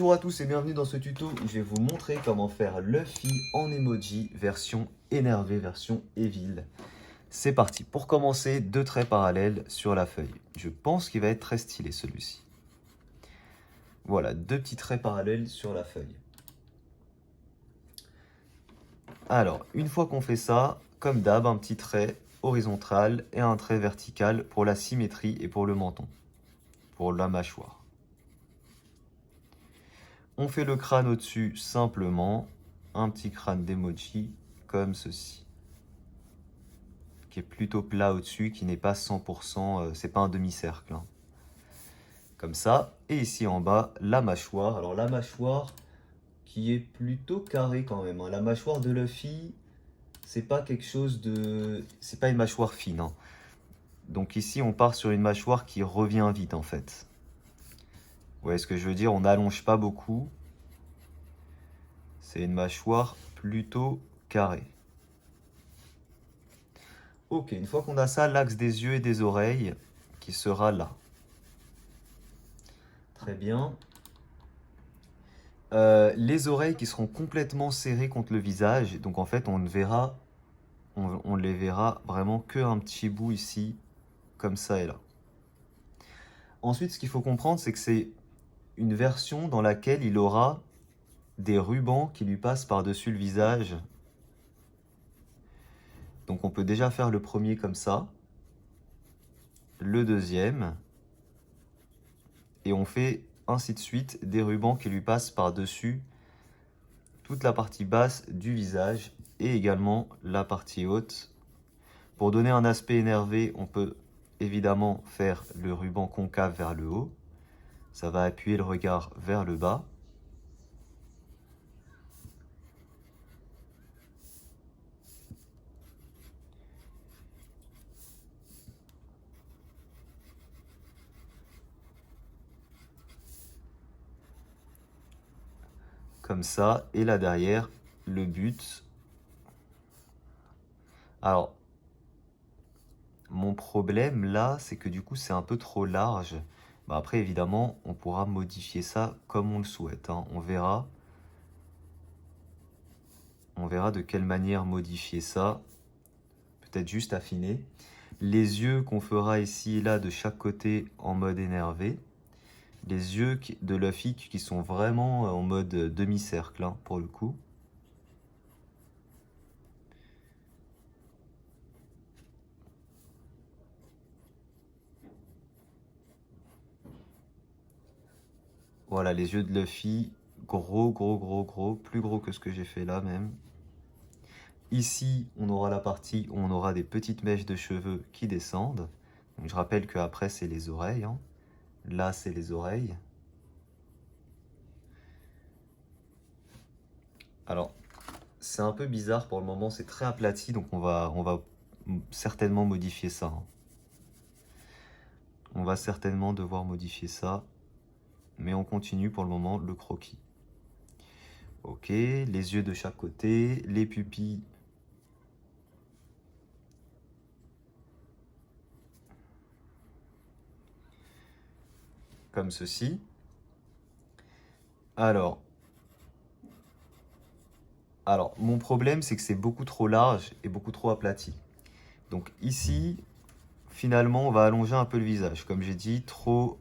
Bonjour à tous et bienvenue dans ce tuto où je vais vous montrer comment faire Luffy en emoji version énervé, version evil. C'est parti. Pour commencer, deux traits parallèles sur la feuille. Je pense qu'il va être très stylé celui-ci. Voilà, deux petits traits parallèles sur la feuille. Alors, une fois qu'on fait ça, comme d'hab, un petit trait horizontal et un trait vertical pour la symétrie et pour le menton, pour la mâchoire. On fait le crâne au-dessus simplement, un petit crâne d'emoji comme ceci, qui est plutôt plat au-dessus, qui n'est pas 100%, c'est pas un demi-cercle, hein. Comme ça, et ici en bas, la mâchoire. Alors la mâchoire qui est plutôt carrée quand même, hein. La mâchoire de Luffy, c'est pas quelque chose de... c'est pas une mâchoire fine, hein. Donc ici, on part sur une mâchoire qui revient vite en fait. Vous voyez ce que je veux dire? On n'allonge pas beaucoup. C'est une mâchoire plutôt carrée. Ok, une fois qu'on a ça, l'axe des yeux et des oreilles qui sera là. Très bien. Les oreilles qui seront complètement serrées contre le visage. Donc en fait, on les verra vraiment qu'un petit bout ici, comme ça et là. Ensuite, ce qu'il faut comprendre, c'est que c'est une version dans laquelle il aura des rubans qui lui passent par-dessus le visage. Donc on peut déjà faire le premier comme ça, le deuxième, et on fait ainsi de suite des rubans qui lui passent par-dessus toute la partie basse du visage et également la partie haute. Pour donner un aspect énervé, on peut évidemment faire le ruban concave vers le haut. Ça va appuyer le regard vers le bas. Comme ça, et là derrière, le but. Alors, mon problème là, c'est que du coup, c'est un peu trop large. Bah, après, évidemment, on pourra modifier ça comme on le souhaite, hein. On verra de quelle manière modifier ça. Peut-être juste affiner. Les yeux qu'on fera ici et là de chaque côté en mode énervé. Les yeux de Luffy qui sont vraiment en mode demi-cercle, hein, pour le coup. Voilà, les yeux de Luffy, gros, plus gros que ce que j'ai fait là même. Ici, on aura la partie où on aura des petites mèches de cheveux qui descendent. Donc, je rappelle qu'après, c'est les oreilles, hein. Là, c'est les oreilles. Alors, c'est un peu bizarre pour le moment, c'est très aplati, donc on va certainement modifier ça, hein. On va certainement devoir modifier ça, mais on continue pour le moment le croquis. Ok, les yeux de chaque côté, les pupilles. Comme ceci. Alors, mon problème, c'est que c'est beaucoup trop large et beaucoup trop aplati. Donc ici, finalement, on va allonger un peu le visage. Comme j'ai dit, trop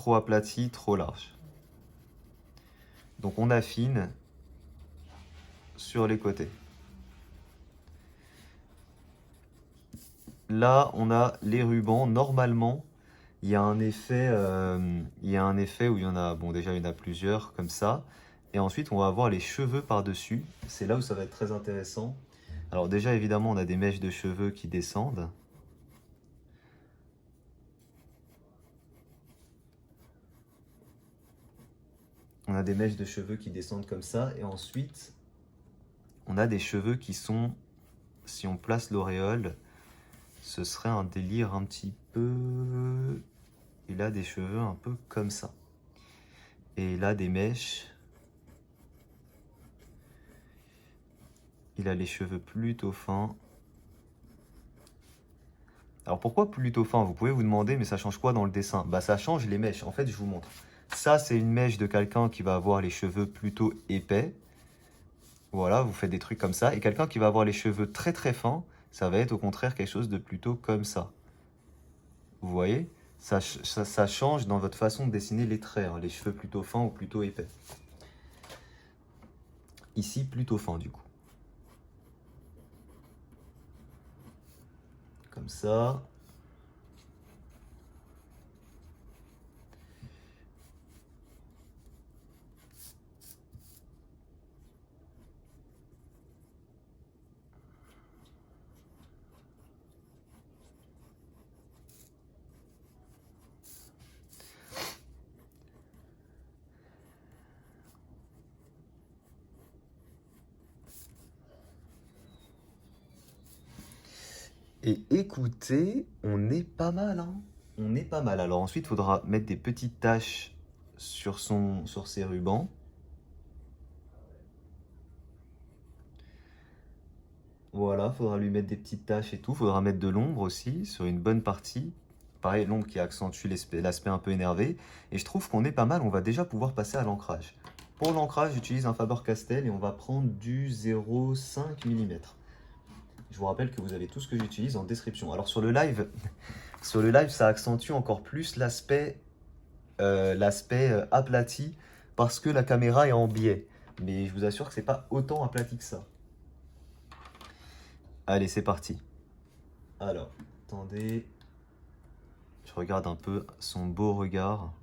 aplati, trop large. Donc on affine sur les côtés. Là, on a les rubans. Normalement, il y a un effet, où il y en a, bon déjà il y en a plusieurs comme ça. Et ensuite, on va avoir les cheveux par-dessus. C'est là où ça va être très intéressant. Alors déjà, évidemment, on a des mèches de cheveux qui descendent. On a des mèches de cheveux qui descendent comme ça. Et ensuite, on a des cheveux qui sont, si on place l'auréole, ce serait un délire un petit peu... Il a des cheveux un peu comme ça. Et il a des mèches. Il a les cheveux plutôt fins. Alors pourquoi plutôt fin? Vous pouvez vous demander, mais ça change quoi dans le dessin? Bah ça change les mèches. En fait, je vous montre. Ça, c'est une mèche de quelqu'un qui va avoir les cheveux plutôt épais. Voilà, vous faites des trucs comme ça. Et quelqu'un qui va avoir les cheveux très très fins, ça va être au contraire quelque chose de plutôt comme ça. Vous voyez? Ça change dans votre façon de dessiner les traits, hein, les cheveux plutôt fins ou plutôt épais. Ici, plutôt fin du coup. Comme ça. Et écoutez, on est pas mal, hein. On est pas mal. Alors ensuite, il faudra mettre des petites taches sur ses rubans. Voilà, faudra lui mettre des petites taches et tout. Faudra mettre de l'ombre aussi sur une bonne partie. Pareil, l'ombre qui accentue l'aspect un peu énervé. Et je trouve qu'on est pas mal. On va déjà pouvoir passer à l'ancrage. Pour l'ancrage, j'utilise un Faber-Castell et on va prendre du 0,5 mm. Je vous rappelle que vous avez tout ce que j'utilise en description. Alors sur le live, ça accentue encore plus l'aspect aplati parce que la caméra est en biais. Mais je vous assure que c'est pas autant aplati que ça. Allez, c'est parti. Alors, attendez. Je regarde un peu son beau regard.